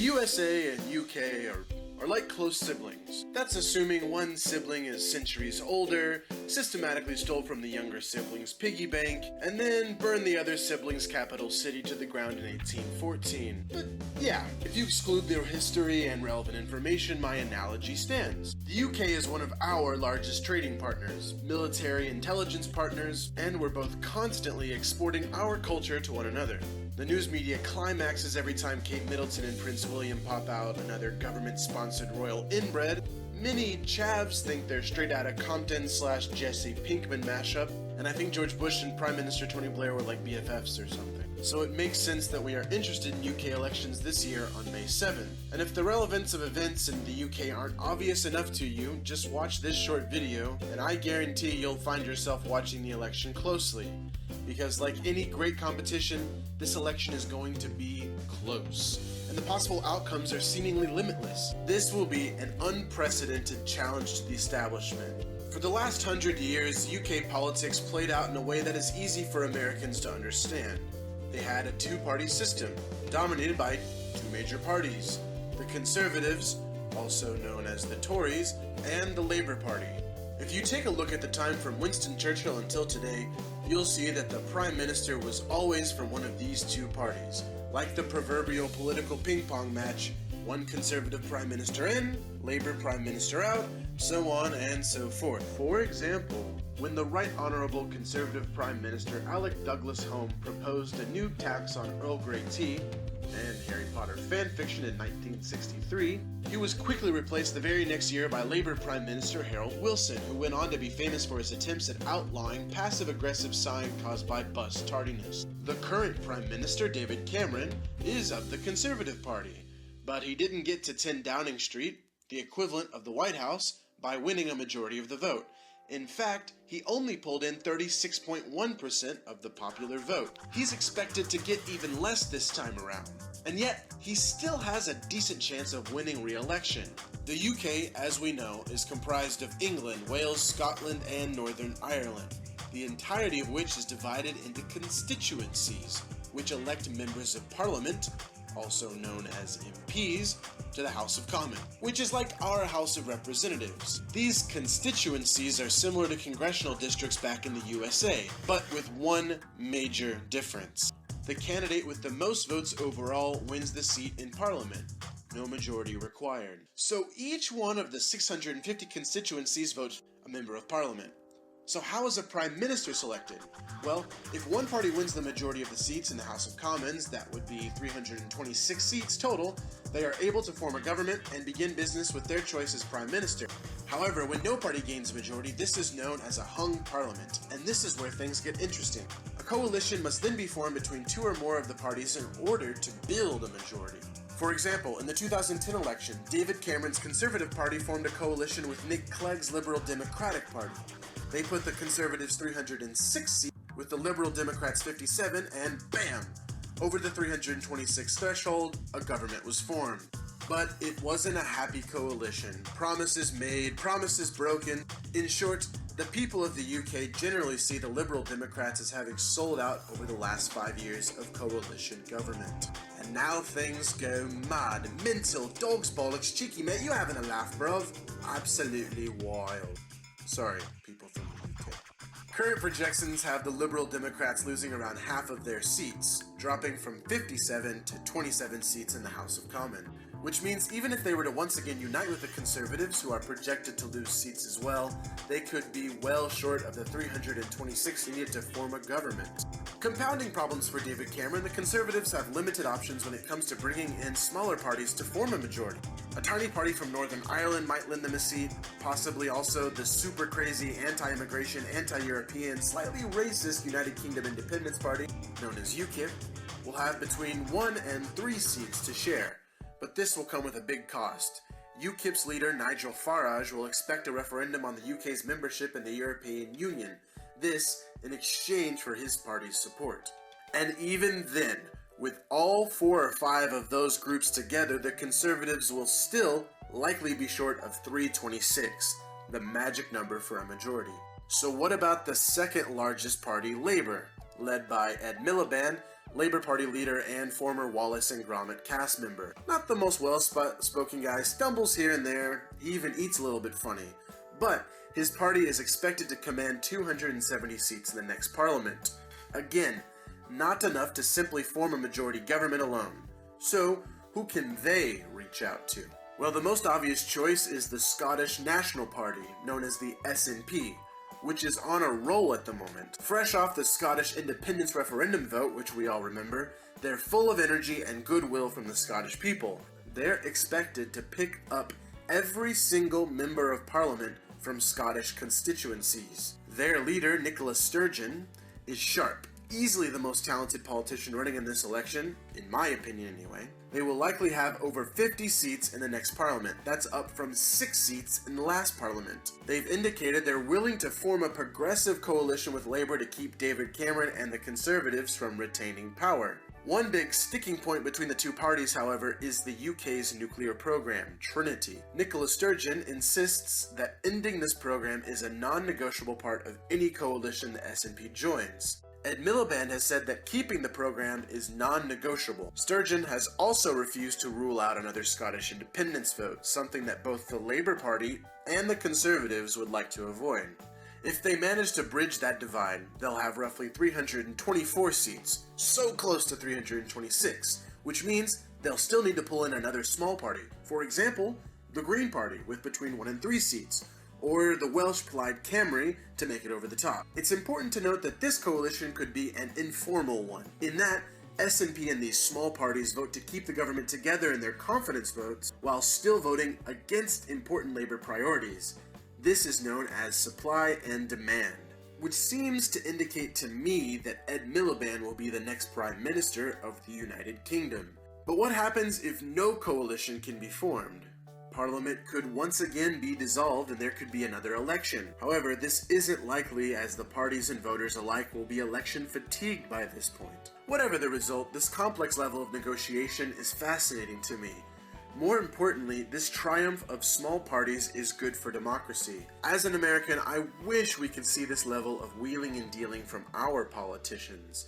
USA and UK are like close siblings. That's assuming one sibling is centuries older, systematically stole from the younger sibling's piggy bank, and then burned the other sibling's capital city to the ground in 1814. But yeah, if you exclude their history and relevant information, my analogy stands. The UK is one of our largest trading partners, military intelligence partners, and we're both constantly exporting our culture to one another. The news media climaxes every time Kate Middleton and Prince William pop out another government-sponsored royal inbred. Many chavs think they're straight out of Compton/Jesse Pinkman mashup, and I think George Bush and Prime Minister Tony Blair were like BFFs or something. So it makes sense that we are interested in UK elections this year on May 7th. And if the relevance of events in the UK aren't obvious enough to you, just watch this short video, and I guarantee you'll find yourself watching the election closely. Because like any great competition, this election is going to be close, and the possible outcomes are seemingly limitless. This will be an unprecedented challenge to the establishment. For the last 100 years, UK politics played out in a way that is easy for Americans to understand. They had a two-party system, dominated by two major parties, the Conservatives, also known as the Tories, and the Labour Party. If you take a look at the time from Winston Churchill until today, you'll see that the Prime Minister was always from one of these two parties. Like the proverbial political ping-pong match, one Conservative Prime Minister in, Labour Prime Minister out, so on and so forth. For example, when the Right Honourable Conservative Prime Minister Alec Douglas Home proposed a new tax on Earl Grey tea and Harry Potter fanfiction in 1963, he was quickly replaced the very next year by Labour Prime Minister Harold Wilson, who went on to be famous for his attempts at outlawing passive-aggressive sighing caused by bus tardiness. The current Prime Minister, David Cameron, is of the Conservative Party, but he didn't get to 10 Downing Street, the equivalent of the White House, by winning a majority of the vote. In fact, he only pulled in 36.1% of the popular vote. He's expected to get even less this time around. And yet, he still has a decent chance of winning re-election. The UK, as we know, is comprised of England, Wales, Scotland, and Northern Ireland, the entirety of which is divided into constituencies, which elect members of Parliament, also known as MPs, to the House of Commons, which is like our House of Representatives. These constituencies are similar to congressional districts back in the USA, but with one major difference. The candidate with the most votes overall wins the seat in Parliament. No majority required. So each one of the 650 constituencies votes a member of Parliament. So how is a Prime Minister selected? Well, if one party wins the majority of the seats in the House of Commons, that would be 326 seats total, they are able to form a government and begin business with their choice as Prime Minister. However, when no party gains a majority, this is known as a hung parliament, and this is where things get interesting. A coalition must then be formed between two or more of the parties in order to build a majority. For example, in the 2010 election, David Cameron's Conservative Party formed a coalition with Nick Clegg's Liberal Democratic Party. They put the Conservatives 306 seats, with the Liberal Democrats 57, and bam! Over the 326 threshold, a government was formed. But it wasn't a happy coalition. Promises made, promises broken. In short, the people of the UK generally see the Liberal Democrats as having sold out over the last 5 years of coalition government. And now things go mad, mental, dog's bollocks, cheeky mate, you having a laugh, bruv? Absolutely wild. Sorry, people from the UK. Current projections have the Liberal Democrats losing around half of their seats, dropping from 57 to 27 seats in the House of Commons, which means even if they were to once again unite with the Conservatives, who are projected to lose seats as well, they could be well short of the 326 needed to form a government. Compounding problems for David Cameron, the Conservatives have limited options when it comes to bringing in smaller parties to form a majority. A tiny party from Northern Ireland might lend them a seat, possibly also the super crazy anti-immigration, anti-European, slightly racist United Kingdom Independence Party, known as UKIP, will have between 1 and 3 seats to share. But this will come with a big cost. UKIP's leader, Nigel Farage, will expect a referendum on the UK's membership in the European Union. This in exchange for his party's support. And even then, with all 4 or 5 of those groups together, the Conservatives will still likely be short of 326, the magic number for a majority. So what about the second largest party, Labour? Led by Ed Miliband, Labour Party leader and former Wallace and Gromit cast member. Not the most well-spoken guy, stumbles here and there, he even eats a little bit funny. But his party is expected to command 270 seats in the next parliament. Again, not enough to simply form a majority government alone. So, who can they reach out to? Well, the most obvious choice is the Scottish National Party, known as the SNP, which is on a roll at the moment. Fresh off the Scottish independence referendum vote, which we all remember, they're full of energy and goodwill from the Scottish people. They're expected to pick up every single member of parliament from Scottish constituencies. Their leader, Nicola Sturgeon, is sharp. Easily the most talented politician running in this election, in my opinion anyway. They will likely have over 50 seats in the next parliament. That's up from 6 seats in the last parliament. They've indicated they're willing to form a progressive coalition with Labour to keep David Cameron and the Conservatives from retaining power. One big sticking point between the two parties, however, is the UK's nuclear program, Trinity. Nicola Sturgeon insists that ending this program is a non-negotiable part of any coalition the SNP joins. Ed Miliband has said that keeping the program is non-negotiable. Sturgeon has also refused to rule out another Scottish independence vote, something that both the Labour Party and the Conservatives would like to avoid. If they manage to bridge that divide, they'll have roughly 324 seats, so close to 326, which means they'll still need to pull in another small party. For example, the Green Party, with between 1 and 3 seats, or the Welsh Plaid Cymru to make it over the top. It's important to note that this coalition could be an informal one, in that SNP and these small parties vote to keep the government together in their confidence votes while still voting against important Labour priorities. This is known as supply and demand, which seems to indicate to me that Ed Miliband will be the next Prime Minister of the United Kingdom. But what happens if no coalition can be formed? Parliament could once again be dissolved and there could be another election. However, this isn't likely, as the parties and voters alike will be election fatigued by this point. Whatever the result, this complex level of negotiation is fascinating to me. More importantly, this triumph of small parties is good for democracy. As an American, I wish we could see this level of wheeling and dealing from our politicians.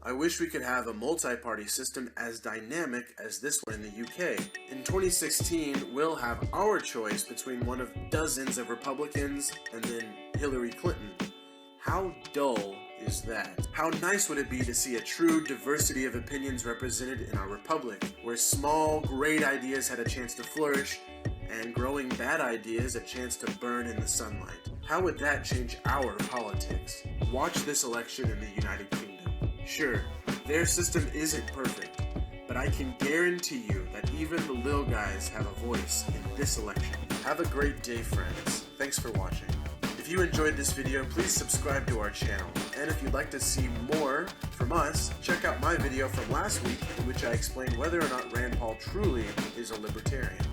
I wish we could have a multi-party system as dynamic as this one in the UK. In 2016, we'll have our choice between one of dozens of Republicans and then Hillary Clinton. How dull is that? How nice would it be to see a true diversity of opinions represented in our republic, where small, great ideas had a chance to flourish, and growing bad ideas a chance to burn in the sunlight? How would that change our politics? Watch this election in the United Kingdom. Sure, their system isn't perfect, but I can guarantee you that even the little guys have a voice in this election. Have a great day, friends. Thanks for watching. If you enjoyed this video, please subscribe to our channel. And if you'd like to see more from us, check out my video from last week in which I explained whether or not Rand Paul truly is a libertarian.